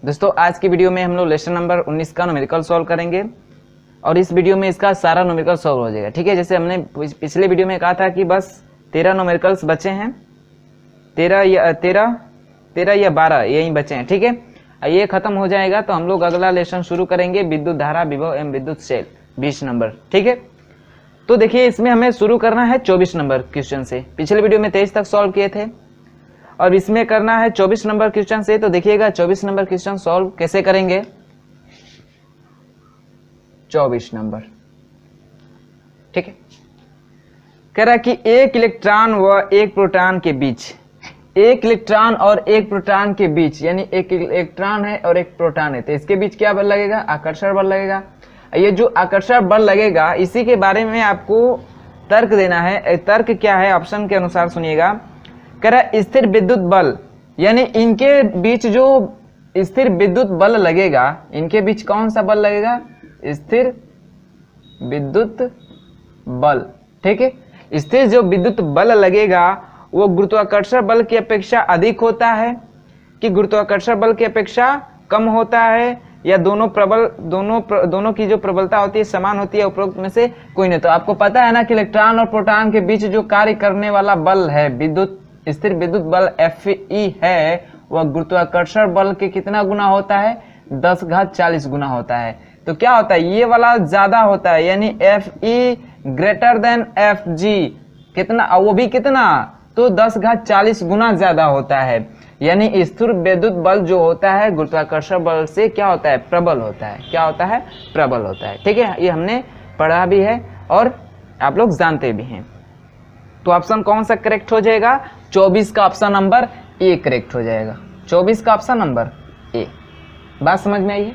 दोस्तों आज की वीडियो में हम लोग लेसन नंबर 19 का न्यूमेरिकल सॉल्व करेंगे और इस वीडियो में इसका सारा न्यूमेरिकल सॉल्व हो जाएगा। ठीक है, जैसे हमने पिछले वीडियो में कहा था कि बस 13 न्यूमेरिकल्स बचे हैं, 13 या 12 यही बचे हैं। ठीक है, ये खत्म हो जाएगा तो हम लोग अगला लेसन शुरू करेंगे, विद्युत धारा विभव एवं विद्युत सेल 20 नंबर। ठीक है, तो देखिए इसमें हमें शुरू करना है 24 नंबर क्वेश्चन से। पिछले वीडियो में 23 तक सॉल्व किए थे और इसमें करना है 24 नंबर क्वेश्चन से। तो देखिएगा 24 नंबर क्वेश्चन सॉल्व कैसे करेंगे। 24 नंबर, ठीक है, कह रहा है कि एक इलेक्ट्रॉन व एक प्रोटॉन के बीच, एक इलेक्ट्रॉन और एक प्रोटॉन के बीच, यानी एक इलेक्ट्रॉन है और एक प्रोटॉन है, तो इसके बीच क्या बल लगेगा? आकर्षण बल लगेगा। ये जो आकर्षण बल लगेगा इसी के बारे में आपको तर्क देना है। तर्क क्या है? ऑप्शन के अनुसार सुनिएगा। कह रहा स्थिर विद्युत बल, यानी इनके बीच जो स्थिर विद्युत बल लगेगा, इनके बीच कौन सा बल लगेगा? स्थिर विद्युत बल। ठीक है, स्थिर जो विद्युत बल लगेगा वो गुरुत्वाकर्षण बल की अपेक्षा अधिक होता है कि गुरुत्वाकर्षण बल की अपेक्षा कम होता है, या दोनों की जो प्रबलता होती है समान होती है, उपरोक्त में से कोई नहीं। तो आपको पता है ना कि इलेक्ट्रॉन और प्रोटॉन के बीच जो कार्य करने वाला बल है, विद्युत स्थिर विद्युत बल Fe है, वह गुरुत्वाकर्षण बल के कितना गुना होता है? 10⁻40 गुना होता है। तो क्या होता है? ये वाला ज्यादा होता है, यानी Fe ग्रेटर देन Fg। कितना? वो भी कितना? तो 10⁻40 गुना ज्यादा होता है। यानी स्थिर विद्युत बल जो होता है गुरुत्वाकर्षण बल से क्या होता है? प्रबल होता है। क्या होता है? प्रबल होता है। ठीक है, ये हमने पढ़ा भी है और आप लोग जानते भी हैं। तो ऑप्शन कौन सा करेक्ट हो जाएगा? 24 का ऑप्शन नंबर ए करेक्ट हो जाएगा। 24 का ऑप्शन नंबर ए। बात समझ में आई है?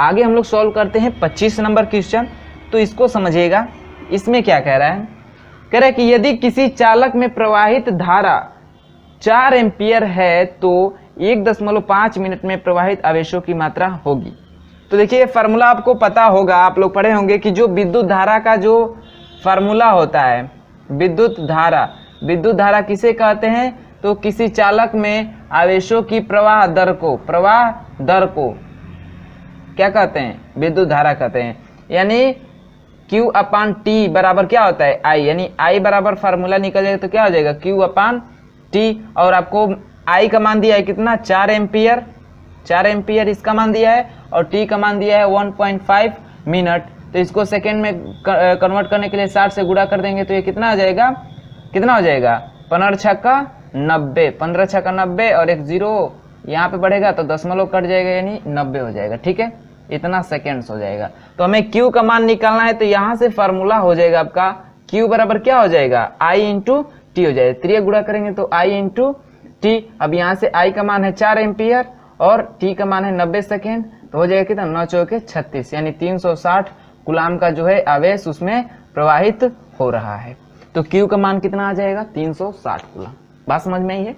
आगे हम लोग सॉल्व करते हैं 25 नंबर क्वेश्चन। तो इसको समझिएगा, इसमें क्या कह रहा है? कह रहा है कि यदि किसी चालक में प्रवाहित धारा 4 एम्पियर है तो 1.5 मिनट में प्रवाहित आवेशों की मात्रा होगी। तो देखिए फार्मूला आपको पता होगा, आप लोग पढ़े होंगे कि जो विद्युत धारा का जो फार्मूला होता है, विद्युत धारा किसे कहते हैं? तो किसी चालक में आवेशों की प्रवाह दर को क्या कहते हैं? विद्युत धारा कहते हैं। यानी Q/T बराबर क्या होता है? I, यानी I बराबर फार्मूला निकल जाएगा तो क्या हो जाएगा? Q/T। और आपको I का मान दिया है कितना? 4 एम्पियर इसका मान दिया है, और T का मान दिया है 1.5 मिनट। तो इसको सेकेंड में कन्वर्ट करने के लिए 60 से गुणा कर देंगे तो ये कितना आ जाएगा? कितना हो जाएगा? 15×6=90, 15×6=90, और एक जीरो यहाँ पे बढ़ेगा तो दशमलव कट जाएगा, यानी 90 हो जाएगा। ठीक है, इतना सेकेंड्स हो जाएगा। तो हमें Q का मान निकालना है, तो यहाँ से फार्मूला हो जाएगा आपका Q बराबर क्या हो जाएगा? I × T हो जाएगा। 3 गुणा करेंगे तो I × T। अब यहाँ से I का मान है 4 एम्पियर और T का मान है 90 सेकेंड, तो हो जाएगा कितना? 9×4=36, यानी 360 कूलाम का जो है आवेश उसमें प्रवाहित हो रहा है। तो Q का मान कितना आ जाएगा? 360 कूलाम। बात समझ में आई है?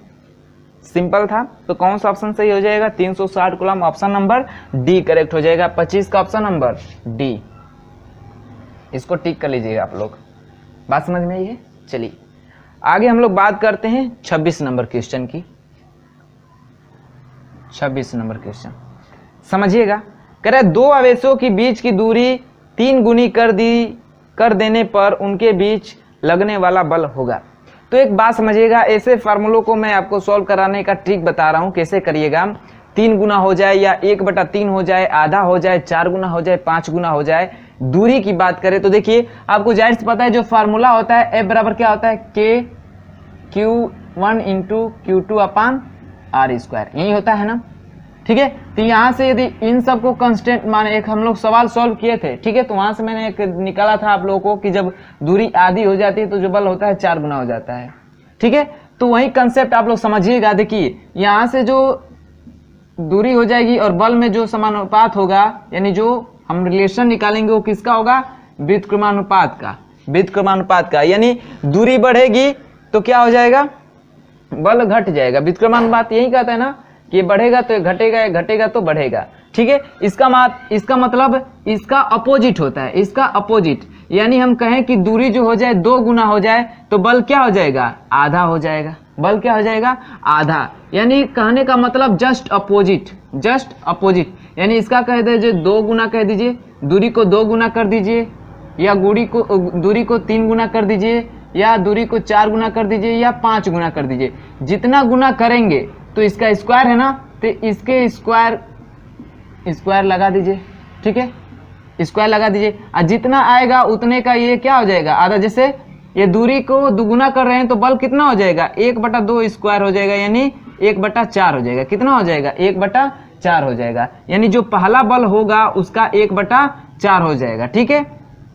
सिंपल था। तो कौन सा ऑप्शन सही हो जाएगा? 360 coulomb. Option number D correct हो जाएगा। 25 का ऑप्शन नंबर डी, इसको टिक कर लीजिएगा आप लोग। बात समझ में आई है? चलिए आगे हम लोग बात करते हैं 26 नंबर क्वेश्चन की। 26 नंबर क्वेश्चन समझिएगा। कह रहा है दो आवेशों के बीच की दूरी 3 गुनी कर देने पर उनके बीच लगने वाला बल होगा। तो एक बात समझिएगा, ऐसे फार्मूलों को मैं आपको सॉल्व कराने का ट्रिक बता रहा हूं, कैसे करिएगा। 3 गुना हो जाए या 1/3 हो जाए, आधा हो जाए, 4 गुना हो जाए, 5 गुना हो जाए। दूरी की बात करें तो देखिए आपको जाहिर से पता है जो फार्मूला होता है F बराबर क्या होता है? Q1 × Q2/R², यही होता है ना। ठीक है, तो यहाँ से यदि इन सबको कांस्टेंट माने, एक हम लोग सवाल सॉल्व किए थे, ठीक है, तो वहां से मैंने एक निकाला था आप लोगों को कि जब दूरी आधी हो जाती है तो जो बल होता है 4 गुना हो जाता है। ठीक है, तो वही कंसेप्ट आप लोग समझिएगा। देखिए यहाँ से जो दूरी हो जाएगी और बल में जो समानुपात होगा, यानी जो हम रिलेशन निकालेंगे वो किसका होगा? व्युत्क्रमानुपात का। यानी दूरी बढ़ेगी तो क्या हो जाएगा? बल घट जाएगा। व्युत्क्रमानुपात यही कहता है ना कि ये बढ़ेगा तो ये घटेगा, ये घटेगा तो बढ़ेगा। ठीक है, इसका मतलब इसका अपोजिट होता है, इसका अपोजिट। यानी हम कहें कि दूरी जो हो जाए 2 गुना हो जाए तो बल क्या हो जाएगा, आधा हो जाएगा। बल क्या हो जाएगा, आधा। यानी कहने का मतलब जस्ट अपोजिट, जस्ट अपोजिट। यानी इसका कह दीजिए 2 गुना कह दीजिए, दूरी को 2 गुना कर दीजिए, या दूरी को 3 गुना कर दीजिए, या दूरी को 4 गुना कर दीजिए, या 5 गुना कर दीजिए। जितना गुना करेंगे तो इसका स्क्वायर है ना, तो इसके स्क्वायर लगा दीजिए। ठीक है, स्क्वायर लगा दीजिए, और जितना आएगा उतने का ये क्या हो जाएगा, आधा। जैसे ये दूरी को दुगुना कर रहे हैं तो बल कितना हो जाएगा, 1/2 स्क्वायर हो जाएगा, यानी 1/4 हो जाएगा। कितना हो जाएगा, 1/4 हो जाएगा। यानी जो पहला बल होगा उसका 1/4 हो जाएगा। ठीक है,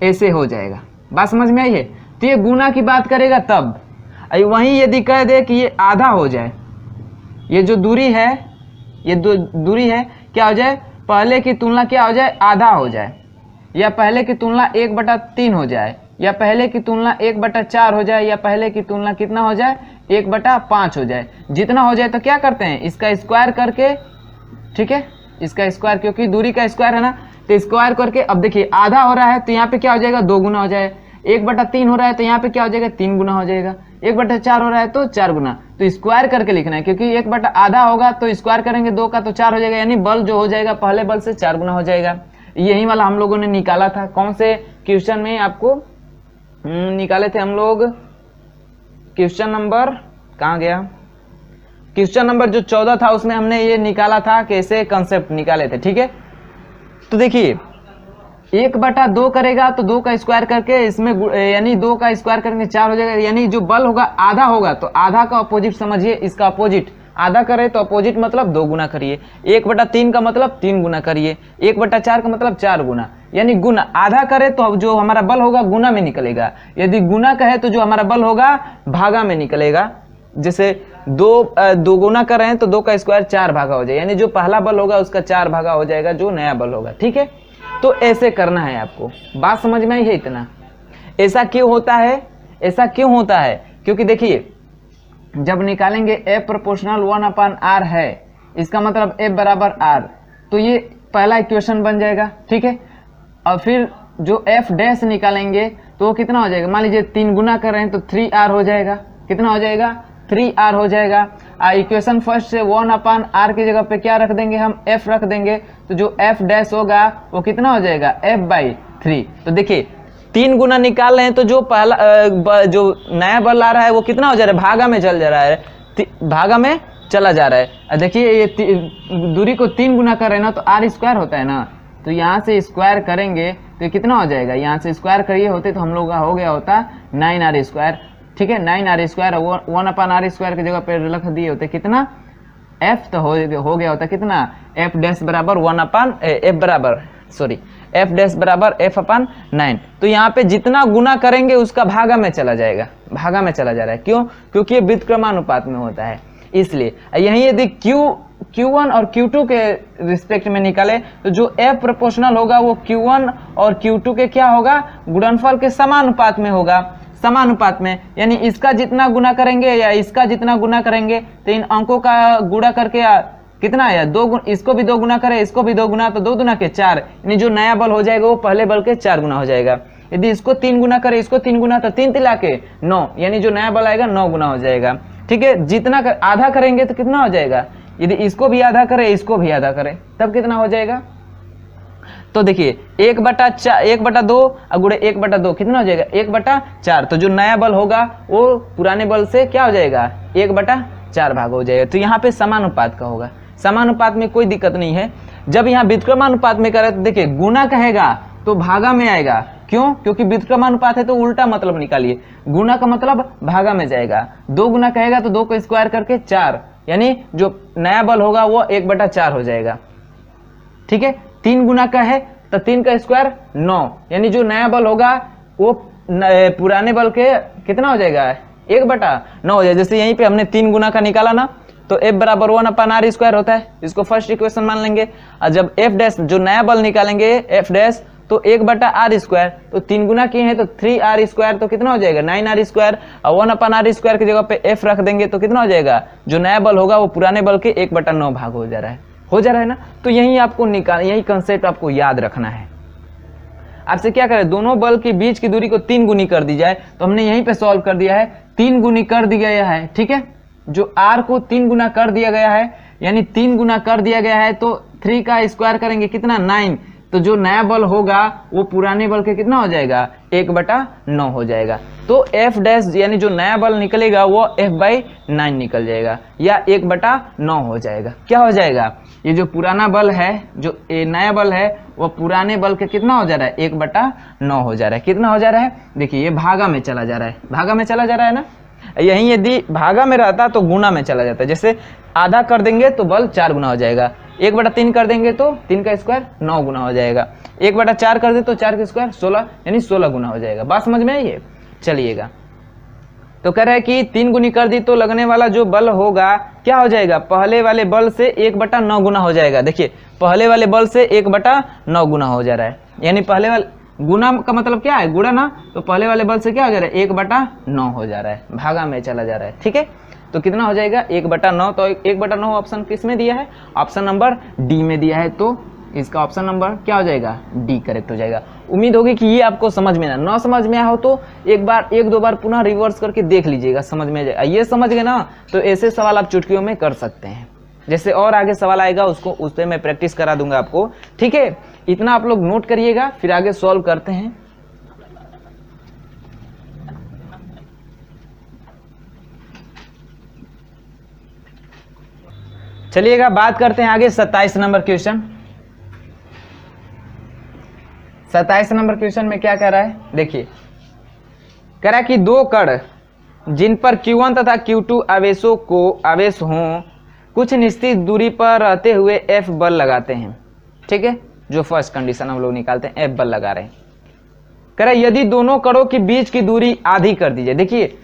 ऐसे हो जाएगा। बात समझ में आई है। तो ये गुना की बात करेगा तब। वहीं यदि कह दे कि ये आधा हो जाए, ये जो दूरी है, ये दूरी है क्या हो जाए, पहले की तुलना क्या हो जाए, आधा हो जाए, या पहले की तुलना 1/3 हो जाए, या पहले की तुलना 1/4 हो जाए, या पहले की तुलना कितना हो जाए, 1/5 हो जाए। जितना हो जाए तो क्या करते हैं, इसका स्क्वायर करके, ठीक है, इसका स्क्वायर, क्योंकि दूरी का स्क्वायर है ना, तो स्क्वायर करके। अब देखिए आधा हो रहा है तो यहाँ पे क्या हो जाएगा, 2 गुना हो जाए। 1/3 हो रहा है तो यहाँ पे क्या हो जाएगा, 3 गुना हो जाएगा। 1/4 हो रहा है तो 4 गुना। तो स्क्वायर करके लिखना है, क्योंकि 1/आधा होगा तो स्क्वायर करेंगे 2 का तो 4 हो जाएगा, यानी बल जो हो जाएगा पहले बल से 4 गुना हो जाएगा। यही वाला हम लोगों ने निकाला था। कौन से क्वेश्चन में आपको निकाले थे हम लोग, क्वेश्चन नंबर कहाँ गया, क्वेश्चन नंबर जो 14 था उसमें हमने ये निकाला था, कैसे कंसेप्ट निकाले थे। ठीक है, तो देखिए 1/2 करेगा तो 2 का स्क्वायर करके इसमें, यानी 2 का स्क्वायर करके 4 हो जाएगा। यानी जो बल होगा आधा होगा तो आधा का अपोजिट समझिए, इसका अपोजिट। आधा करे तो अपोजिट मतलब 2 गुना करिए। 1/3 का मतलब 3 गुना करिए। 1/4 का मतलब 4 गुना, यानी गुना। आधा करे तो जो हमारा बल होगा गुना में निकलेगा, यदि गुना कहे तो जो हमारा बल होगा भागा में निकलेगा। जैसे 2 गुना कर रहे हैं तो 2 का स्क्वायर 4 भागा हो जाएगा, यानी जो पहला बल होगा उसका 4 भागा हो जाएगा, जो नया बल होगा। ठीक है, तो ऐसे करना है आपको। बात समझ में आई है इतना। ऐसा क्यों होता है, ऐसा क्यों होता है, क्योंकि देखिए जब निकालेंगे F प्रोपोर्शनल 1/r है, इसका मतलब F बराबर r, तो ये पहला इक्वेशन बन जाएगा। ठीक है, और फिर जो F डैश निकालेंगे तो वो कितना हो जाएगा, मान लीजिए 3 गुना कर रहे हैं तो 3r हो जाएगा। कितना हो जाएगा, 3r हो जाएगा। इक्वेशन फर्स्ट से 1/r की जगह पे क्या रख देंगे, हम F रख देंगे, तो जो F डैश होगा वो कितना हो जाएगा, F/3। तो देखिए 3 गुना निकाल रहे हैं तो जो पहला जो नया बल आ रहा है वो कितना हो जा रहा है, भागा में चल जा रहा है, भागा में चला जा रहा है। देखिए ये दूरी को 3 गुना कर रहे हैं ना, तो r स्क्वायर होता है ना, तो यहाँ से स्क्वायर करेंगे तो कितना हो जाएगा, यहाँ से स्क्वायर करिए होते तो हम लोग का हो गया होता 9r स्क्वायर। ठीक है, 9r स्क्वायर 1/r स्क्वायर की जगह पे रख दिए होते कितना, F तो हो गया होता कितना, F डैश बराबर F डैश बराबर F/9। तो यहाँ पे जितना गुना करेंगे उसका भागा में चला जाएगा, भागा में चला जा रहा है। क्यों, क्योंकि ये व्युत्क्रमानुपात में होता है, इसलिए। यही यदि Q1 और Q2 के रिस्पेक्ट में निकाले तो जो F प्रोपोर्शनल होगा वो Q1 और Q2 के क्या होगा, गुणनफल के समानुपात में होगा, समानुपात में। यानी इसका जितना गुना करेंगे या इसका जितना गुना करेंगे तो इन अंकों का गुणा करके कितना आया, 2 इसको भी 2 गुना करे, इसको भी 2 गुना, तो 2 गुना के 4, यानी जो नया बल हो जाएगा वो पहले बल के 4 गुना हो जाएगा। यदि इसको 3 गुना करे, इसको 3 गुना, तो 3 तिला के 9, यानी जो नया बल आएगा 9 गुना हो जाएगा। ठीक है, जितना आधा करेंगे तो कितना हो जाएगा, यदि इसको भी आधा करे, इसको भी आधा करे, तब कितना हो जाएगा। तो देखिए 1/2 गुणे 1/2 कितना हो जाएगा, 1/4। तो जो नया बल होगा वो पुराने बल से क्या हो जाएगा, 1/4 भाग हो जाएगा। तो यहाँ पे समानुपात का होगा, समानुपात में कोई दिक्कत नहीं है। जब यहाँ व्युत्क्रमानुपात में करे तो देखिए गुना कहेगा तो भागा में आएगा। क्यों, क्योंकि व्युत्क्रमानुपात है तो उल्टा मतलब निकालिए, गुना का मतलब भागा में जाएगा। 2 गुना कहेगा तो 2 को स्क्वायर करके 4, यानी जो नया बल होगा वो 1/4 हो जाएगा। ठीक है, 3 गुना का है तो 3 का स्क्वायर 9, यानी जो नया बल होगा वो पुराने बल के कितना हो जाएगा, 1/9 हो जाएगा। जैसे यहीं पे हमने 3 गुना का निकाला ना, तो F बराबर 1/r स्क्वायर होता है, इसको फर्स्ट इक्वेशन मान लेंगे। और जब F डैश जो नया बल निकालेंगे F डैश तो 1/r², तो 3 गुना किए हैं तो 3r² तो कितना हो जाएगा 9r², और 1/r² की जगह पे f रख देंगे तो कितना हो जाएगा, जो नया बल होगा वो पुराने बल के 1/9 भाग हो जा रहा है ना। तो यही आपको यही कंसेप्ट आपको याद रखना है। आपसे क्या करें, दोनों बल के बीच की दूरी को 3 गुनी कर दी जाए, तो हमने यहीं पे सॉल्व कर दिया है, 3 गुनी कर दिया गया है, ठीक है। जो r को 3 गुना कर दिया गया है, यानी 3 गुना कर दिया गया है, तो 3 का स्क्वायर करेंगे कितना 9, तो जो नया बल होगा वो पुराने बल के कितना हो जाएगा 1/9 हो जाएगा। तो f डैश यानी जो नया बल निकलेगा वो f/9 निकल जाएगा या 1/9 हो जाएगा। क्या हो जाएगा, ये जो पुराना बल है, जो ये नया बल है वो पुराने बल के कितना हो जा रहा है 1/9 हो जा रहा है। कितना हो जा रहा है, देखिए ये भागा में चला जा रहा है, भागा में चला जा रहा है ना। यही यदि भागा में रहता तो गुना में चला जाता है। जैसे आधा कर देंगे तो बल 4 गुना हो जाएगा, 1/3 कर देंगे तो 3 का स्क्वायर 9 गुना हो जाएगा, 1/4 कर दे तो 4 का स्क्वायर 16 यानी 16 गुना हो जाएगा। बात समझ में आई है। चलिएगा, तो कह रहा है कि 3 गुनी कर दी तो लगने वाला जो बल होगा क्या हो जाएगा, पहले वाले बल से 1/9 गुना हो जाएगा। देखिए पहले वाले बल से 1/9 गुना हो जा रहा है, यानी पहले वाले गुना का मतलब क्या है, गुणा ना, तो पहले वाले बल से क्या हो जा रहा है 1/9 हो जा रहा है, भागा में चला जा रहा है, ठीक है। तो कितना हो जाएगा 1/9, तो 1/9 ऑप्शन किस में दिया है, ऑप्शन नंबर डी में दिया है, तो इसका ऑप्शन नंबर क्या हो जाएगा डी करेक्ट हो जाएगा। उम्मीद होगी कि ये आपको समझ में ना समझ में आया हो तो एक दो बार पुनः रिवर्स करके देख लीजिएगा, समझ में आ जाएगा। ये समझ गए ना, तो ऐसे सवाल आप चुटकियों में कर सकते हैं। जैसे और आगे सवाल आएगा उसको उस पर मैं प्रैक्टिस करा दूंगा आपको, ठीक है। इतना आप लोग नोट करिएगा, फिर आगे सॉल्व करते हैं। चलिएगा बात करते हैं आगे 27 नंबर क्वेश्चन। 27 नंबर क्वेश्चन में क्या कह रहा है, देखिए कह रहा है कि 2 कण जिन पर Q1 तथा Q2 आवेश हों कुछ निश्चित दूरी पर रहते हुए F बल लगाते हैं, ठीक है। जो फर्स्ट कंडीशन हम लोग निकालते हैं, F बल लगा रहे हैं। कह रहा है यदि दोनों कणों के बीच की दूरी आधी कर दी जाए, देखिए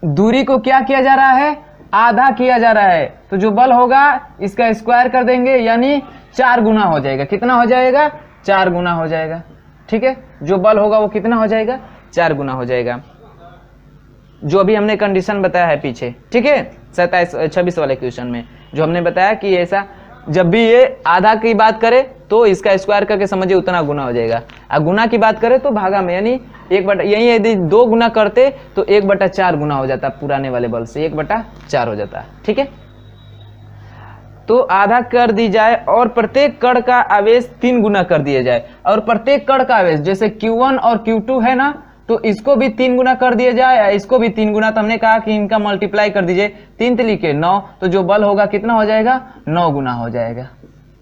दूरी को क्या किया जा रहा है, आधा किया जा रहा है, तो जो बल होगा इसका स्क्वायर कर देंगे यानी 4 गुना हो जाएगा। कितना हो जाएगा 4 गुना हो जाएगा, ठीक है। जो बल होगा वो कितना हो जाएगा 4 गुना हो जाएगा, जो अभी हमने कंडीशन बताया है पीछे, ठीक है। 26 वाले क्वेश्चन में जो हमने बताया कि ऐसा जब भी ये आधा की बात करे तो इसका स्क्वायर करके समझिए उतना गुना हो जाएगा, और गुना की बात करें तो भागा में, यानी यही यदि 2 गुना करते तो 1/4 गुना हो जाता, पुराने वाले बल से 1/4 हो जाता, ठीक है। तो आधा कर दी जाए और प्रत्येक कण का आवेश 3 गुना कर दिया जाए, और प्रत्येक कण का आवेश जैसे Q1 और Q2 है ना, तो इसको भी 3 गुना कर दिया जाए, इसको भी 3 गुना, तो हमने कहा कि इनका मल्टीप्लाई कर दीजिए, 3 3 के 9, तो जो बल होगा कितना हो जाएगा 9 गुना हो जाएगा,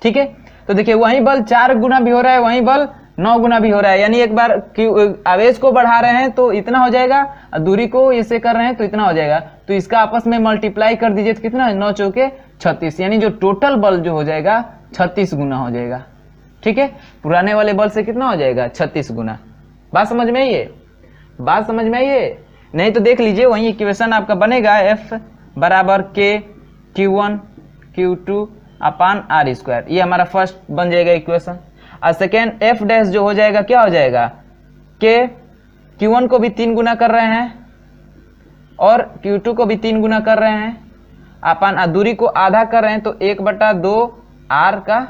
ठीक है। तो देखिए वही बल 4 गुना भी हो रहा है, वही बल 9 गुना भी हो रहा है, यानी एक बार आवेश को बढ़ा रहे हैं तो इतना हो जाएगा, दूरी को इसे कर रहे हैं तो इतना हो जाएगा, तो इसका आपस में मल्टीप्लाई कर दीजिए तो कितना 9 चौके 36, यानी जो टोटल बल जो हो जाएगा 36 गुना हो जाएगा, ठीक है। पुराने वाले बल से कितना हो जाएगा 36 गुना। बात समझ में आई है, बात समझ में आई है। नहीं तो देख लीजिए वही इक्वेशन आपका बनेगा F बराबर K Q1 Q2 अपान R², ये हमारा फर्स्ट बन जाएगा इक्वेशन। और सेकेंड F डैश जो हो जाएगा क्या हो जाएगा, K Q1 को भी 3 गुना कर रहे हैं और Q2 को भी 3 गुना कर रहे हैं, अपान दूरी को आधा कर रहे हैं तो 1/2 R का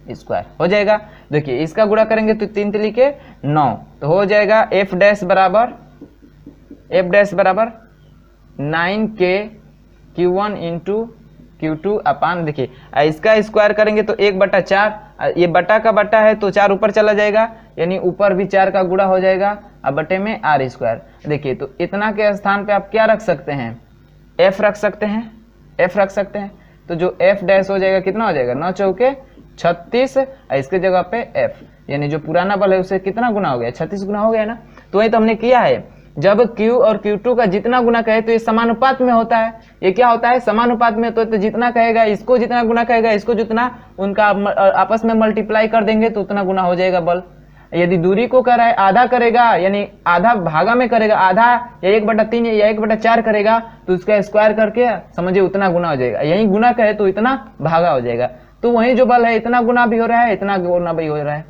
स्क्वायर हो जाएगा। देखिए इसका गुणा करेंगे तो 3 3 के 9, तो हो जाएगा F डैश बराबर 9K Q1 इंटू Q2 अपान, देखिए इसका स्क्वायर करेंगे तो 1/4, ये बटा का बटा है तो 4 ऊपर चला जाएगा, यानी ऊपर भी 4 का गुणा हो जाएगा, अब बटे में R²। देखिए तो इतना के स्थान पे आप क्या रख सकते हैं, F रख सकते हैं, F रख सकते हैं, तो जो F डैश हो जाएगा कितना हो जाएगा 9 चौके 36, इसके जगह पे F, यानी जो पुराना बल है उसे कितना गुना हो गया 36 गुना हो गया ना। तो वही तो हमने किया है, जब Q और Q2 का जितना गुना कहे तो ये समानुपात में होता है, ये क्या होता है समानुपात में, तो जितना कहेगा इसको जितना गुना कहेगा इसको जितना, उनका आपस में मल्टीप्लाई कर देंगे तो उतना गुना हो जाएगा बल। यदि दूरी को कर रहा है आधा करेगा, यानी आधा भागा में करेगा, आधा या 1/3 या 1/4 करेगा तो उसका स्क्वायर करके समझिए उतना गुना हो जाएगा, यही गुना कहे तो इतना भागा हो जाएगा। तो वही जो बल है इतना गुना भी हो रहा है, इतना गुना भी हो रहा है।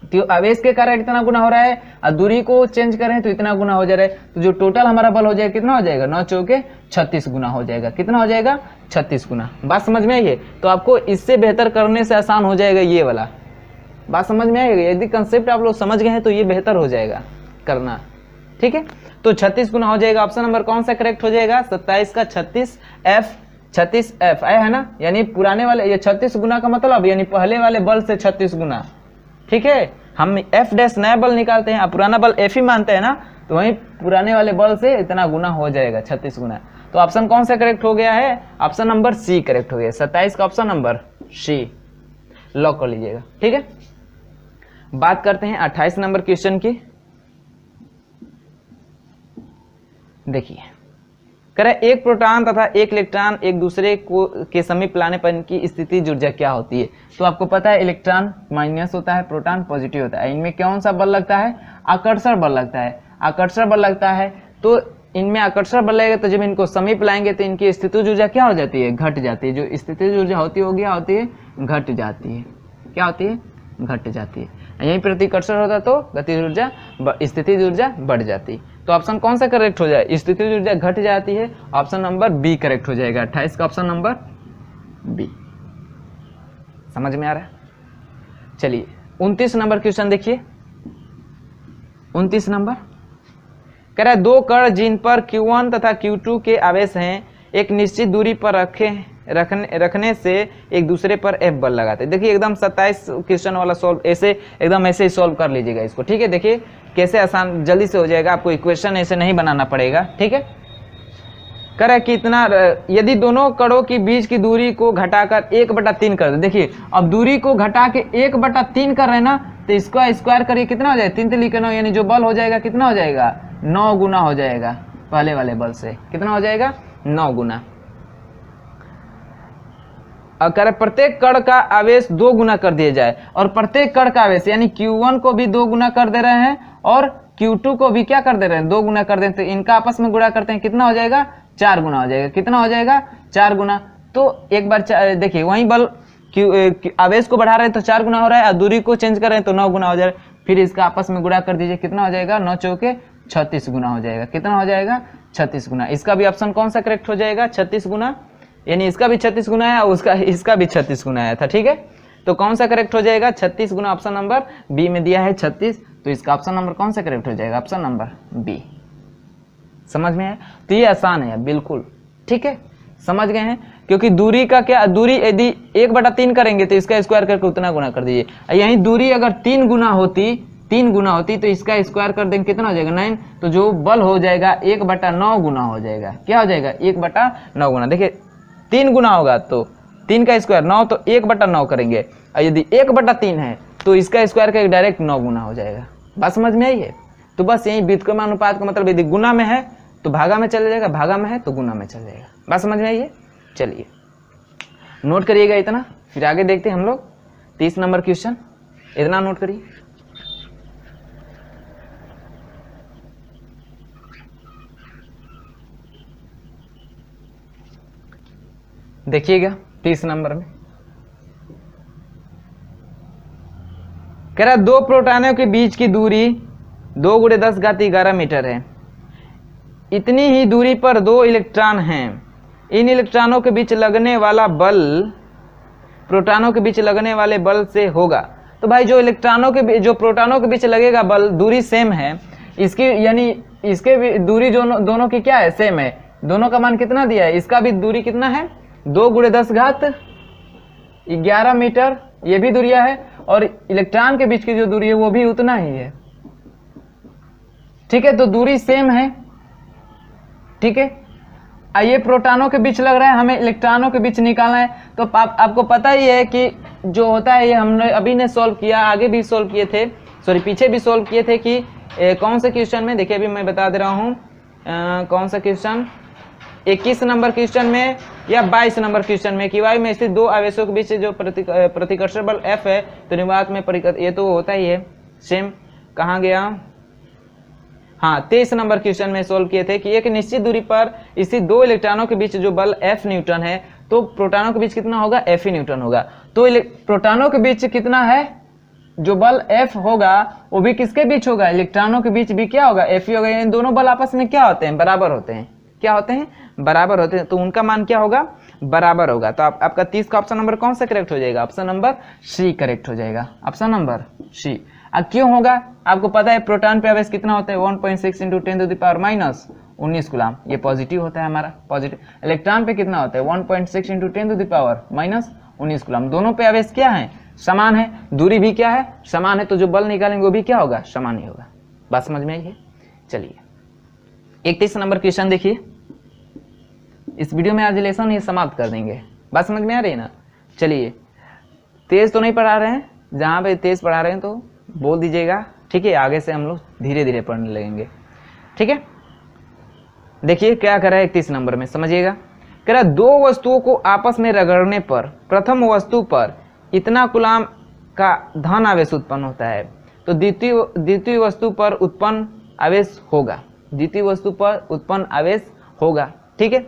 तो आवेश के कारण इतना गुना हो रहा है और दूरी को चेंज करें तो इतना गुना हो जा रहा है। तो जो टोटल हमारा बल हो जाएगा कितना हो जाएगा, 9 चौके 36 गुना हो जाएगा। कितना हो जाएगा, 36 गुना। बात समझ में आई है? तो आपको इससे बेहतर करने से आसान हो जाएगा ये वाला। बात समझ में आएगी? यदि कंसेप्ट आप लोग समझ गए हैं तो ये बेहतर हो जाएगा करना। ठीक है, तो 36 गुना हो जाएगा। ऑप्शन नंबर कौन सा करेक्ट हो जाएगा, 27 का 36F आया है ना, यानी पुराने वाले ये 36 गुना का मतलब यानी पहले वाले बल से 36 गुना। ठीक है, हम F डैश नया बल निकालते हैं, अब पुराना बल F ही मानते हैं ना, तो वहीं पुराने वाले बल से इतना गुना हो जाएगा 36 गुना। तो ऑप्शन कौन सा करेक्ट हो गया है, ऑप्शन नंबर सी करेक्ट हो गया। 27 का ऑप्शन नंबर सी लॉक कर लीजिएगा। ठीक है, बात करते हैं 28 नंबर क्वेश्चन की। देखिए, कह रहा है एक प्रोटॉन तथा एक इलेक्ट्रॉन एक दूसरे को के समीप लाने पर इनकी स्थितिज ऊर्जा क्या होती है। तो आपको पता है इलेक्ट्रॉन माइनस होता है, प्रोटॉन पॉजिटिव होता है। इनमें कौन सा बल लगता है, आकर्षण बल लगता है। आकर्षण बल लगता है तो इनमें आकर्षण बल लगेगा, तो जब इनको समीप लाएंगे तो इनकी स्थितिज ऊर्जा क्या हो जाती है, घट जाती है। जो स्थितिज ऊर्जा होती है वो क्या होती है, घट जाती है। क्या होती है, घट जाती है। यहीं प्रतिकर्षण होता तो गतिज ऊर्जा स्थितिज ऊर्जा बढ़ जाती। तो ऑप्शन कौन सा करेक्ट हो जाए, स्थितिज ऊर्जा घट जाती है। ऑप्शन नंबर बी करेक्ट हो जाएगा। 28 का ऑप्शन नंबर बी। समझ में आ रहा है? चलिए 29 नंबर क्वेश्चन देखिए। 29 नंबर कह रहा है दो कण जिन पर Q1 तथा Q2 के आवेश हैं एक निश्चित दूरी पर रखने से एक दूसरे पर F बल लगाते हैं। देखिए एकदम 27 क्वेश्चन वाला सॉल्व ऐसे एकदम ऐसे ही सॉल्व कर लीजिएगा इसको। ठीक है, देखिए कैसे आसान जल्दी से हो जाएगा, आपको इक्वेशन ऐसे नहीं बनाना पड़ेगा। ठीक है, कह रहा है कि इतना यदि दोनों कणों की बीच की दूरी को घटाकर 1/3 कर दे। देखिए अब दूरी को घटा के 1/3 कर रहे हैं ना, तो इसका स्क्वायर करिए कितना हो जाएगा, 3 3 9, यानी जो बल हो जाएगा कितना हो जाएगा, 9 गुना हो जाएगा पहले वाले बल से। कितना हो जाएगा, 9 गुना। अब कह रहे प्रत्येक कण का आवेश 2 गुना कर दिया जाए, और प्रत्येक कण का आवेश यानी Q1 को भी 2 गुना कर दे रहे हैं और Q2 को भी क्या कर दे रहे हैं, 2 गुना कर दें। तो इनका आपस में गुणा करते हैं, कितना हो जाएगा, 4 गुना हो जाएगा। कितना हो जाएगा, 4 गुना। तो एक बार देखिए वहीं बल आवेश को बढ़ा रहे हैं तो 4 गुना हो रहा है, और दूरी को चेंज कर रहे हैं तो 9 गुना हो जाएगा। फिर इसका आपस में गुणा कर दीजिए, कितना हो जाएगा, 9 चौके 36 गुना हो जाएगा। कितना हो जाएगा, 36 गुना। इसका भी ऑप्शन कौन सा करेक्ट हो जाएगा, 36 गुना। यानी इसका भी 36 गुना है और इसका भी 36 गुना आया था। ठीक है, तो कौन सा करेक्ट हो जाएगा, 36 गुना। ऑप्शन नंबर बी में दिया है 36, तो इसका ऑप्शन नंबर कौन सा करेक्ट हो जाएगा, ऑप्शन नंबर बी। समझ में है? तो ये आसान है बिल्कुल। ठीक है, समझ गए हैं? क्योंकि दूरी का क्या, दूरी यदि 1/3 करेंगे तो इसका स्क्वायर करके उतना गुना कर दीजिए। यही दूरी अगर 3 गुना होती तो इसका स्क्वायर कर देंगे, कितना हो जाएगा, 9। तो जो बल हो जाएगा 1/9 गुना हो जाएगा। क्या हो जाएगा, 1/9 गुना। देखिए 3 गुना होगा तो 3 का स्क्वायर 9, तो 1/9 करेंगे। और यदि 1/3 है तो इसका स्क्वायर करके डायरेक्ट 9 गुना हो जाएगा। बात समझ में आई है? तो बस यही व्युत्क्रम अनुपात का मतलब यदि गुना में है तो भागा में चला जाएगा, भागा में है तो गुना में चल जाएगा। बात समझ में आई है? चलिए नोट करिएगा इतना, फिर आगे देखते हैं हम लोग 30 नंबर क्वेश्चन। इतना नोट करिए। देखिएगा 30 नंबर में कह रहा है दो प्रोटॉनों के बीच की दूरी 2 × 10⁻11 मीटर है। इतनी ही दूरी पर 2 इलेक्ट्रॉन हैं। इन इलेक्ट्रॉनों के बीच लगने वाला बल प्रोटॉनों के बीच लगने वाले बल से होगा। तो भाई जो प्रोटॉनों के बीच लगेगा बल, दूरी सेम है इसकी, यानी इसके दूरी दोनों की क्या है, सेम है। दोनों का मान कितना दिया है, इसका भी दूरी कितना है, 2 × 10⁻11 मीटर, ये भी दूरिया है, और इलेक्ट्रॉन के बीच की जो दूरी है वो भी उतना ही है। ठीक है, तो दूरी सेम है। ठीक है, ये प्रोटॉनों के बीच लग रहा है, हमें इलेक्ट्रॉनों के बीच निकालना है। तो आपको पता ही है कि जो होता है, ये हमने अभी ने सॉल्व किया, आगे भी सॉल्व किए थे, सॉरी पीछे भी सॉल्व किए थे कि कौन से क्वेश्चन में, देखिए अभी मैं बता दे रहा हूँ कौन सा क्वेश्चन, 21 नंबर क्वेश्चन में या 22 नंबर क्वेश्चन में कि वायु में स्थित 2 आवेशों के बीच जो प्रतिकर्षण बल F है तो निर्वात में ये तो होता ही है सेम। कहाँ गया, हाँ 23 नंबर क्वेश्चन में सोल्व किए थे कि एक निश्चित दूरी पर स्थित 2 इलेक्ट्रॉनों के बीच जो बल F न्यूटन है तो प्रोटॉनों के बीच कितना होगा, F न्यूटन होगा। तो प्रोटॉनों के बीच कितना है, जो बल F होगा वो भी किसके बीच होगा, इलेक्ट्रॉनों के बीच भी क्या होगा, F ही होगा। इन दोनों बल आपस में क्या होते हैं, बराबर होते हैं। क्या होते हैं, बराबर होते हैं। तो उनका मान क्या होगा, बराबर होगा। तो आपका 30 का ऑप्शन नंबर कौन सा करेक्ट हो जाएगा, ऑप्शन नंबर सी करेक्ट हो जाएगा, ऑप्शन नंबर सी। अब क्यों होगा, आपको पता है प्रोटॉन पे आवेश कितना होता है, 1.6 × 10⁻⁻19 कूलम, ये पॉजिटिव होता है हमारा, पॉजिटिव। इलेक्ट्रॉन पे कितना होता है, 1.6 × 10⁻⁻19 कूलम। दोनों पे आवेश क्या है, समान है, दूरी भी क्या है, समान है। तो जो बल निकालेंगे वो भी क्या होगा, समान ही होगा। बात समझ में आई है। चलिए 31 नंबर क्वेश्चन देखिए। इस वीडियो में आज लेसन ये समाप्त कर देंगे। बात समझ में आ रही है ना। चलिए तेज तो नहीं पढ़ा रहे हैं, जहाँ पे तेज पढ़ा रहे हैं तो बोल दीजिएगा, ठीक है। आगे से हम लोग धीरे धीरे पढ़ने लगेंगे, ठीक है। देखिए क्या कर रहा है 31 नंबर में, समझिएगा। कह रहा है दो वस्तुओं को आपस में रगड़ने पर प्रथम वस्तु पर इतना कूलम का धन आवेश उत्पन्न होता है, तो द्वितीय वस्तु पर उत्पन्न आवेश होगा, द्वितीय वस्तु पर उत्पन्न आवेश होगा, ठीक है।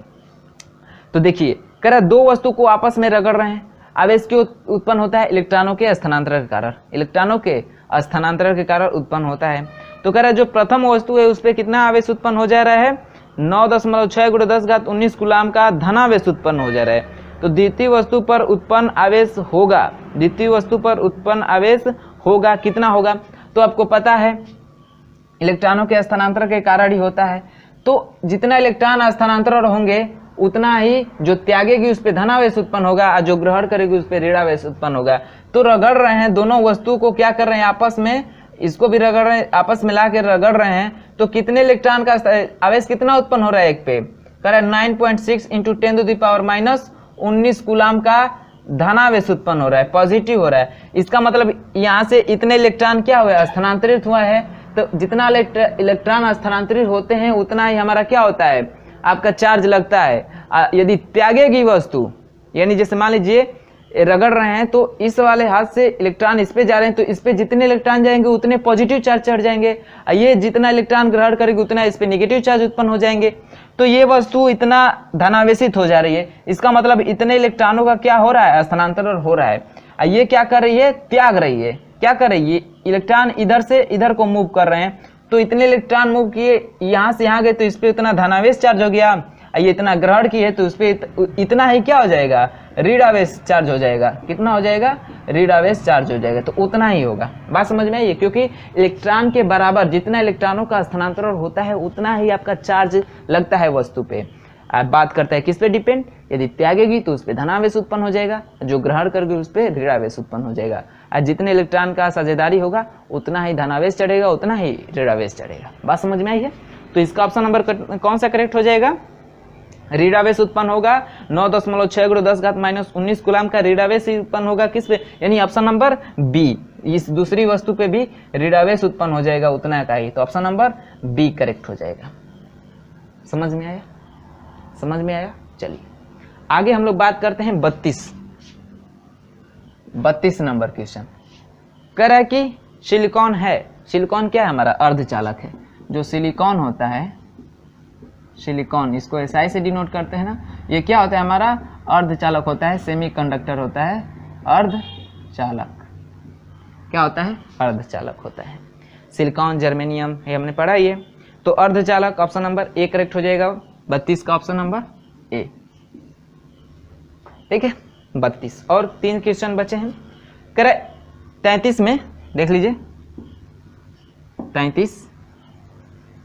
तो देखिए कह रहा है दो वस्तु को आपस में रगड़ रहे हैं, आवेश क्यों उत्पन्न होता है, इलेक्ट्रॉनों के स्थानांतरण के कारण, इलेक्ट्रॉनों के स्थानांतरण के कारण उत्पन्न होता है। तो कह रहा है जो प्रथम वस्तु है उस पर कितना आवेश उत्पन्न हो जा रहा है, 9.6 × 10⁻19 कूलम का धनावेश उत्पन्न हो जा रहा है। तो द्वितीय वस्तु पर उत्पन्न आवेश होगा, द्वितीय वस्तु पर उत्पन्न आवेश होगा, कितना होगा, तो आपको पता है इलेक्ट्रॉनों के स्थानांतरण के कारण ही होता है। तो जितना इलेक्ट्रॉन स्थानांतरण होंगे उतना ही जो त्यागेगी उस पर धनावेश उत्पन्न होगा और जो ग्रहण करेगी उस पर ऋणावेश उत्पन्न होगा। तो रगड़ रहे हैं दोनों वस्तु को, क्या कर रहे हैं आपस में, इसको भी रगड़ रहे हैं, आपस में ला के रगड़ रहे हैं। तो कितने इलेक्ट्रॉन का आवेश कितना उत्पन्न हो रहा है, एक पे कह रहा है 9.6 × 10⁻19 कूलम का धनावेश उत्पन्न हो रहा है, पॉजिटिव हो रहा है। इसका मतलब यहाँ से इतने इलेक्ट्रॉन क्या हुआ है, स्थानांतरित हुआ है। तो जितना इलेक्ट्रॉन स्थानांतरित होते हैं उतना ही हमारा क्या होता है, आपका चार्ज लगता है। यदि त्यागेगी वस्तु, यानी जैसे मान लीजिए रगड़ रहे हैं तो इस वाले हाथ से इलेक्ट्रॉन इस पे जा रहे हैं, तो इस पे जितने इलेक्ट्रॉन जाएंगे उतने पॉजिटिव चार्ज चढ़ जाएंगे, ये जितना इलेक्ट्रॉन ग्रहण करेगी उतना इस पे नेगेटिव चार्ज उत्पन्न हो जाएंगे। तो ये वस्तु इतना धनावेशित हो जा रही है, इसका मतलब इतने इलेक्ट्रॉनों का क्या हो रहा है, स्थानांतरण हो रहा है। ये क्या कर रही है, त्याग रही है। क्या कर रही है, इलेक्ट्रॉन इधर से इधर को मूव कर रहे हैं। तो इतने इलेक्ट्रॉन मूव किए, यहाँ से यहाँ गए तो इस पे इतना धनावेश चार्ज हो गया, ये इतना ग्रहण किए तो उस पर इतना ही क्या हो जाएगा, ऋणावेश चार्ज हो जाएगा। कितना हो जाएगा, ऋणावेश चार्ज हो जाएगा। तो उतना ही होगा। बात समझ में आई है, क्योंकि इलेक्ट्रॉन के बराबर जितना इलेक्ट्रॉनों का स्थानांतरण होता है उतना ही आपका चार्ज लगता है वस्तु पे। अब बात करता है किस पे डिपेंड, यदि त्यागेगी तो उस पर धनावेश उत्पन्न हो जाएगा, जो ग्रहण करेगी उस पर ऋणावेश उत्पन्न हो जाएगा। और जितने इलेक्ट्रॉन का साझेदारी होगा उतना ही धनावेश चढ़ेगा, उतना ही ऋणावेश चढ़ेगा। बात समझ में आई है। तो इसका ऑप्शन नंबर कौन सा करेक्ट हो जाएगा, ऋणावेश उत्पन्न होगा 9.6 × 10⁻19 कूलम का ऋणावेश उत्पन्न होगा किस पे, यानी ऑप्शन नंबर बी, इस दूसरी वस्तु पे भी ऋणावेश उत्पन्न हो जाएगा उतना का ही। तो ऑप्शन नंबर बी करेक्ट हो जाएगा। समझ में आया, समझ में आया। चलिए आगे हम लोग बात करते हैं 32 नंबर क्वेश्चन। कह रहा है कि सिलिकॉन है, सिलिकॉन क्या है, हमारा अर्धचालक है। जो सिलिकॉन होता है, सिलिकॉन, इसको SI से डिनोट करते हैं ना, ये क्या होता है, हमारा अर्धचालक होता है, सेमीकंडक्टर होता है, अर्धचालक। क्या होता है, अर्धचालक होता है। सिलिकॉन, जर्मेनियम, ये हमने पढ़ा ही है। तो अर्धचालक ऑप्शन नंबर ए करेक्ट हो जाएगा। 32 का ऑप्शन नंबर ए, ठीक है। 32 और 3 क्वेश्चन बचे हैं। कह रहे 33 में देख लीजिए, 33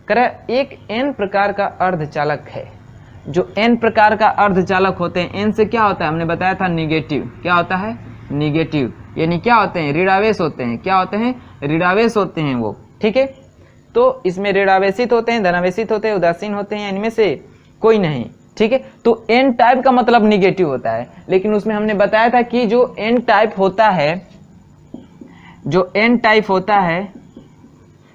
कह रहे एक n प्रकार का अर्धचालक है। जो n प्रकार का अर्धचालक होते हैं, n से क्या होता है, हमने बताया था निगेटिव। क्या होता है, निगेटिव, यानी क्या होते हैं, ऋणावेश होते हैं। क्या होते हैं, ऋणावेश होते हैं वो, ठीक है। तो इसमें ऋणावेशित होते हैं, धनावेशित होते हैं, उदासीन होते हैं, इनमें से कोई नहीं, ठीक है। तो n टाइप का मतलब निगेटिव होता है, लेकिन उसमें हमने बताया था कि जो n टाइप होता है, जो n टाइप होता है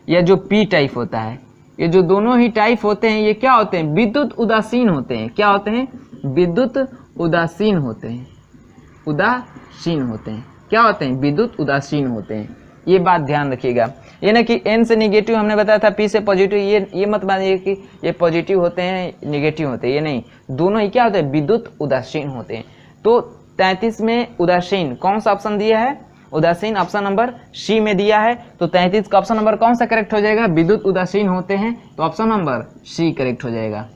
या जो p टाइप होता है, ये जो दोनों ही टाइप होते हैं ये क्या होते हैं, विद्युत उदासीन होते हैं। क्या होते हैं, विद्युत उदासीन होते हैं, उदासीन होते हैं। क्या होते हैं, विद्युत उदासीन होते हैं। ये बात ध्यान रखिएगा। ये ना कि n से निगेटिव हमने बताया था, p से पॉजिटिव, ये मत मानिए कि ये पॉजिटिव होते हैं निगेटिव होते हैं, ये नहीं, दोनों ही क्या होते हैं, विद्युत उदासीन होते हैं। तो 33 में उदासीन कौन सा ऑप्शन दिया है, उदासीन ऑप्शन नंबर सी में दिया है। तो 33 का ऑप्शन नंबर कौन सा करेक्ट हो जाएगा? विद्युत उदासीन होते हैं, तो ऑप्शन नंबर सी करेक्ट हो जाएगा।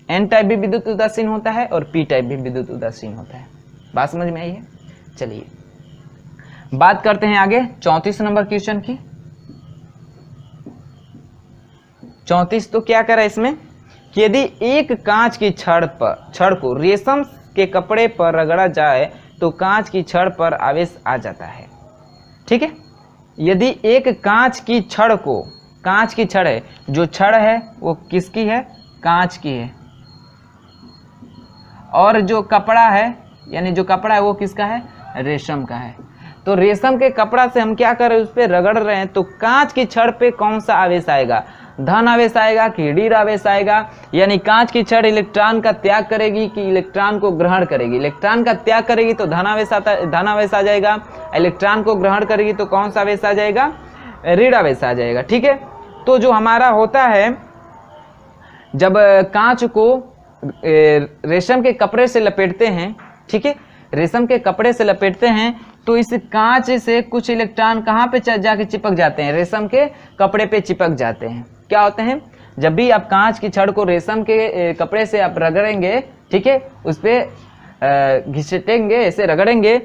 एन टाइप भी विद्युत उदासीन होता है और पी टाइप भी विद्युत उदासीन होता है। बात समझ में आई है? चलिए बात करते हैं आगे 34 नंबर क्वेश्चन की। 34 तो क्या करा इसमें कि यदि एक कांच की छड़ को रेशम के कपड़े पर रगड़ा जाए तो कांच की छड़ पर आवेश आ जाता है। ठीक है, यदि एक कांच की छड़ है, जो छड़ है वो किसकी है? कांच की है, और जो कपड़ा है यानी जो कपड़ा है वो किसका है? रेशम का है। तो रेशम के कपड़ा से हम क्या कर रहे हैं? उस पर रगड़ रहे हैं, तो कांच की छड़ पे कौन सा आवेश आएगा? धन आवेश आएगा कि ऋण आवेश आएगा? यानी कांच की छड़ इलेक्ट्रॉन का त्याग करेगी कि इलेक्ट्रॉन को ग्रहण करेगी? इलेक्ट्रॉन का त्याग करेगी तो धन आवेश आ जाएगा। इलेक्ट्रॉन को ग्रहण करेगी तो कौन सा आवेश आ जाएगा? ऋण आवेश आ जाएगा। ठीक है, तो जो हमारा होता है जब कांच को रेशम के कपड़े से लपेटते हैं, ठीक है, रेशम के कपड़े से लपेटते हैं, तो इस कांच से कुछ इलेक्ट्रॉन कहाँ पे जाके चिपक जाते हैं? रेशम के कपड़े पे चिपक जाते हैं। क्या होते हैं? जब भी आप कांच की छड़ को रेशम के कपड़े से आप रगड़ेंगे, ठीक है, उस पर घिसटेंगे, ऐसे रगड़ेंगे,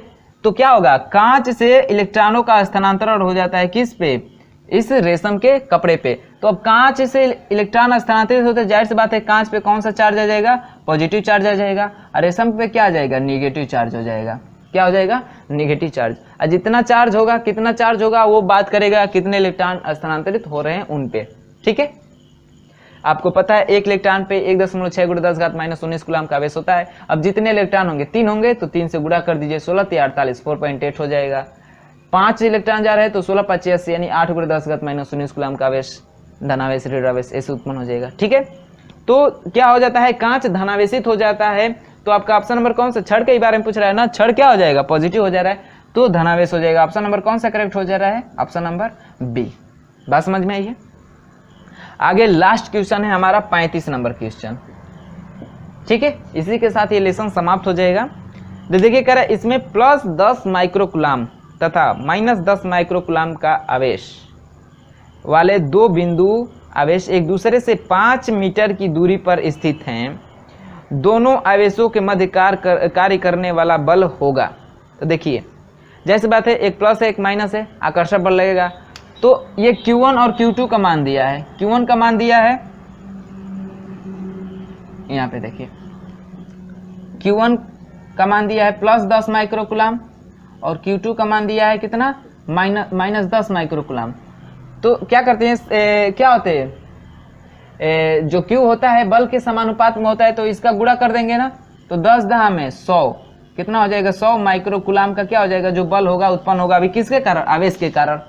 तो क्या होगा? कांच से इलेक्ट्रॉनों का स्थानांतरण हो जाता है किस पे? इस रेशम के कपड़े पे। तो अब कांच से इलेक्ट्रॉन स्थानांतरित होते, जाहिर सी बात है कांच पे कौन सा चार्ज आ जाएगा? पॉजिटिव चार्ज आ जाएगा। और रेशम पे क्या आ जाएगा? निगेटिव चार्ज हो जाएगा। क्या हो जाएगा? Negative charge. और जितना चार्ज होगा, कितना चार्ज होगा, वो बात करेगा कितने इलेक्ट्रॉन स्थानांतरित हो रहे हैं उन पे। ठीक है, आपको पता है एक इलेक्ट्रॉन पे 1.6 × 10⁻⁻19 कूलम का आवेश होता है। अब जितने इलेक्ट्रॉन होंगे, 3 होंगे तो 3 से गुणा कर दीजिए, 16 × 48 4.8 हो जाएगा। 5 इलेक्ट्रॉन जा रहे हैं तो 16 × 85 यानी 8 × 10⁻19 कूलम का आवेश, धनावेश ऋण आवेश ऐसे उत्पन्न हो जाएगा। ठीक है, तो क्या हो जाता है? कांच धनावेशित हो जाता है। तो आपका ऑप्शन नंबर कौन सा? छड़ के बारे में पूछ रहा है ना, छड़ क्या हो जाएगा? पॉजिटिव हो जा रहा है, तो धनावेश हो जाएगा। ऑप्शन नंबर कौन सा करेक्ट हो जा रहा है? Option number b. बात समझ में आई है? आगे लास्ट क्वेश्चन है हमारा 35 नंबर क्वेश्चन। ठीक है, इसी के साथ ये लेसन समाप्त हो जाएगा। तो देखिए कह रहा है इसमें +10 माइक्रोकूलम तथा -10 माइक्रोकूलम का आवेश वाले दो बिंदु आवेश एक दूसरे से 5 मीटर की दूरी पर स्थित हैं। दोनों आवेशों के मध्य कार्य करने वाला बल होगा। तो देखिए जैसे बात है, एक प्लस है एक माइनस है, आकर्षक बल लगेगा। तो ये Q1 और Q2 का मान दिया है। Q1 का मान दिया है, यहाँ पे देखिए Q1 का मान दिया है +10 माइक्रोकूलम और Q2 का मान दिया है कितना? -10 माइक्रोकूलम। तो क्या करते हैं, क्या होते हैं, जो Q होता है बल के समानुपात में होता है, तो इसका गुणा कर देंगे ना, तो 10⁻100 कितना हो जाएगा? 100 माइक्रोकूलम का क्या हो जाएगा? जो बल होगा उत्पन्न होगा अभी किसके कारण? आवेश के कारण।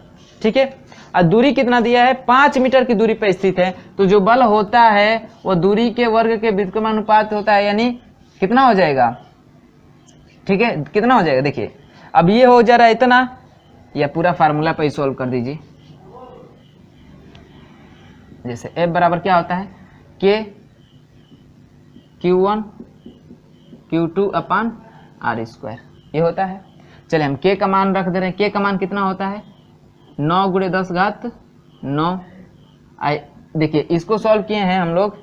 ठीक है, और दूरी कितना दिया है? 5 मीटर की दूरी पर स्थित है, तो जो बल होता है वो दूरी के वर्ग के व्युत्क्रमानुपात होता है, यानी कितना हो जाएगा? ठीक है, कितना हो जाएगा? देखिए अब ये हो जा रहा है इतना, या पूरा फार्मूला पर ही सोल्व कर दीजिए। जैसे F बराबर क्या होता है? K Q1 Q2/r², ये होता है। चलिए हम K का मान रख दे रहे हैं। K का मान कितना होता है? 9 × 10⁻9। देखिए इसको सॉल्व किए हैं हम लोग।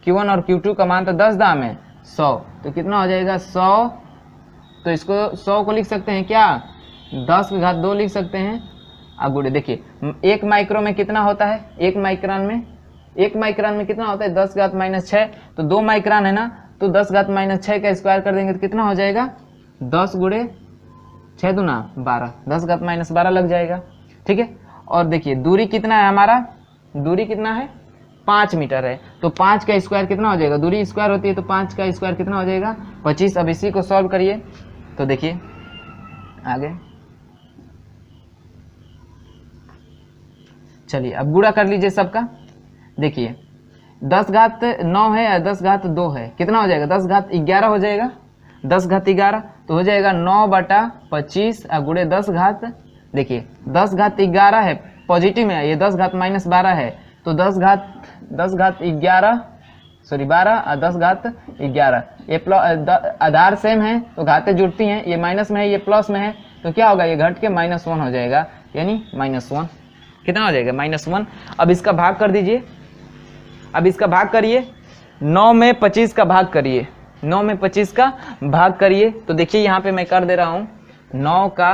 Q1 और Q2 का मान तो 10⁻100, तो कितना हो जाएगा? 100। तो इसको 100 को लिख सकते हैं क्या? 10⁻2 लिख सकते हैं। अब गुड़े देखिए 1 माइक्रो में कितना होता है? 1 माइक्रोन में कितना होता है? 10⁻6। तो 2 माइक्रोन है ना, तो 10⁻6 का स्क्वायर कर देंगे तो कितना हो जाएगा? 10 × 6 × 12, 10⁻12 लग जाएगा। ठीक है, और देखिए दूरी कितना है हमारा? दूरी कितना है? 5 मीटर है, तो 5 का स्क्वायर कितना हो जाएगा? दूरी स्क्वायर होती है तो 5 का स्क्वायर कितना हो जाएगा? 25। अब इसी को सॉल्व करिए तो देखिए आगे, चलिए अब गुणा कर लीजिए सबका। देखिए 10⁻9 है और 10⁻2 है, कितना हो जाएगा? 10⁻11 हो जाएगा। 10⁻11 तो हो जाएगा 9/25 गुणे 10⁻, देखिए 10⁻11 है पॉजिटिव में, ये 10⁻−12 है, तो 10⁻11 सॉरी 12 और 10⁻11, ये आधार सेम है तो घातें जुड़ती हैं, ये माइनस में है ये प्लस में है, तो क्या होगा, ये घट के -1 हो जाएगा, यानी -1 कितना हो जाएगा, -1। अब इसका भाग कर दीजिए, अब इसका भाग करिए, 9 में 25 का भाग करिए, 9 में 25 का भाग करिए। तो देखिए यहाँ पे मैं कर दे रहा हूँ, 9 का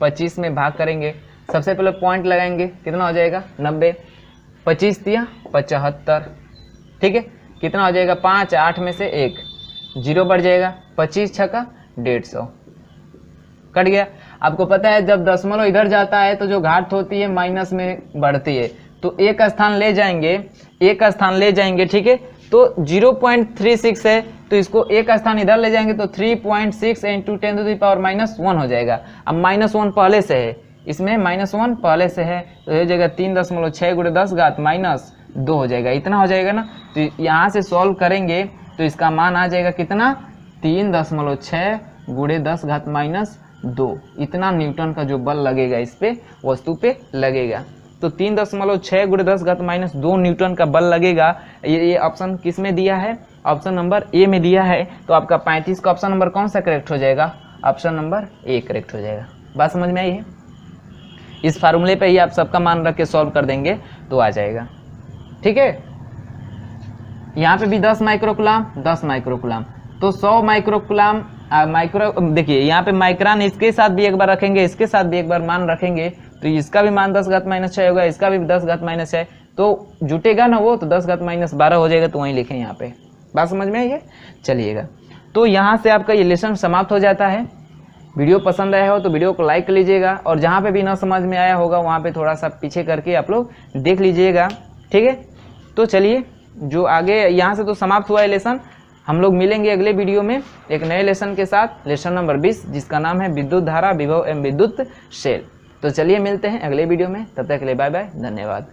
25 में भाग करेंगे, सबसे पहले पॉइंट लगाएंगे, कितना हो जाएगा 90, 25 दिया 75, ठीक है, कितना हो जाएगा 5, 8 में से 1 जीरो बढ़ जाएगा, 25 छक्का 150 कट गया। आपको पता है जब दशमलव इधर जाता है तो जो घात होती है माइनस में बढ़ती है, तो एक स्थान ले जाएंगे, एक स्थान ले जाएंगे, ठीक है। तो 0.36 है, तो इसको एक स्थान इधर ले जाएंगे तो 3.6 इंटू 10⁻⁻1 हो जाएगा। अब -1 पहले से है, इसमें -1 पहले से है, तो ये जगह 3.6 × 10 - 2 हो जाएगा, इतना हो जाएगा ना। तो यहाँ से सॉल्व करेंगे तो इसका मान आ जाएगा कितना, 3.6 × 10 - 2, इतना न्यूटन का जो बल लगेगा इस पे वस्तु पे लगेगा। तो 3.6 × 10 - 2 न्यूटन का बल लगेगा। ये ऑप्शन किस में दिया है, ऑप्शन नंबर ए में दिया है। तो आपका 35 का ऑप्शन नंबर कौन सा करेक्ट हो जाएगा, ऑप्शन नंबर ए करेक्ट हो जाएगा। बात समझ में आई है। इस फार्मूले पे ही आप सबका मान रख के सॉल्व कर देंगे तो आ जाएगा, ठीक है। यहाँ पे भी 10 माइक्रोकुलाम, 10 माइक्रोकुलाम, तो 100 माइक्रोकुलाम देखिए यहाँ पे माइक्रोन, इसके साथ भी एक बार रखेंगे, इसके साथ भी एक बार मान रखेंगे, तो इसका भी मान 10⁻⁻6 होगा, इसका भी 10⁻⁻6, तो जुटेगा ना वो, तो 10⁻12 हो जाएगा, तो वहीं लिखें यहाँ पे। बात समझ में आई है, चलिएगा। तो यहाँ से आपका ये लेसन समाप्त हो जाता है। वीडियो पसंद आया हो तो वीडियो को लाइक कर लीजिएगा, और जहाँ पे भी ना समझ में आया होगा वहाँ पे थोड़ा सा पीछे करके आप लोग देख लीजिएगा, ठीक है। तो चलिए, जो आगे यहाँ से तो समाप्त हुआ है लेसन, हम लोग मिलेंगे अगले वीडियो में एक नए लेसन के साथ, लेसन नंबर 20, जिसका नाम है विद्युत धारा, विभव एवं विद्युत शेल। तो चलिए मिलते हैं अगले वीडियो में, तब तक के लिए बाय बाय, धन्यवाद।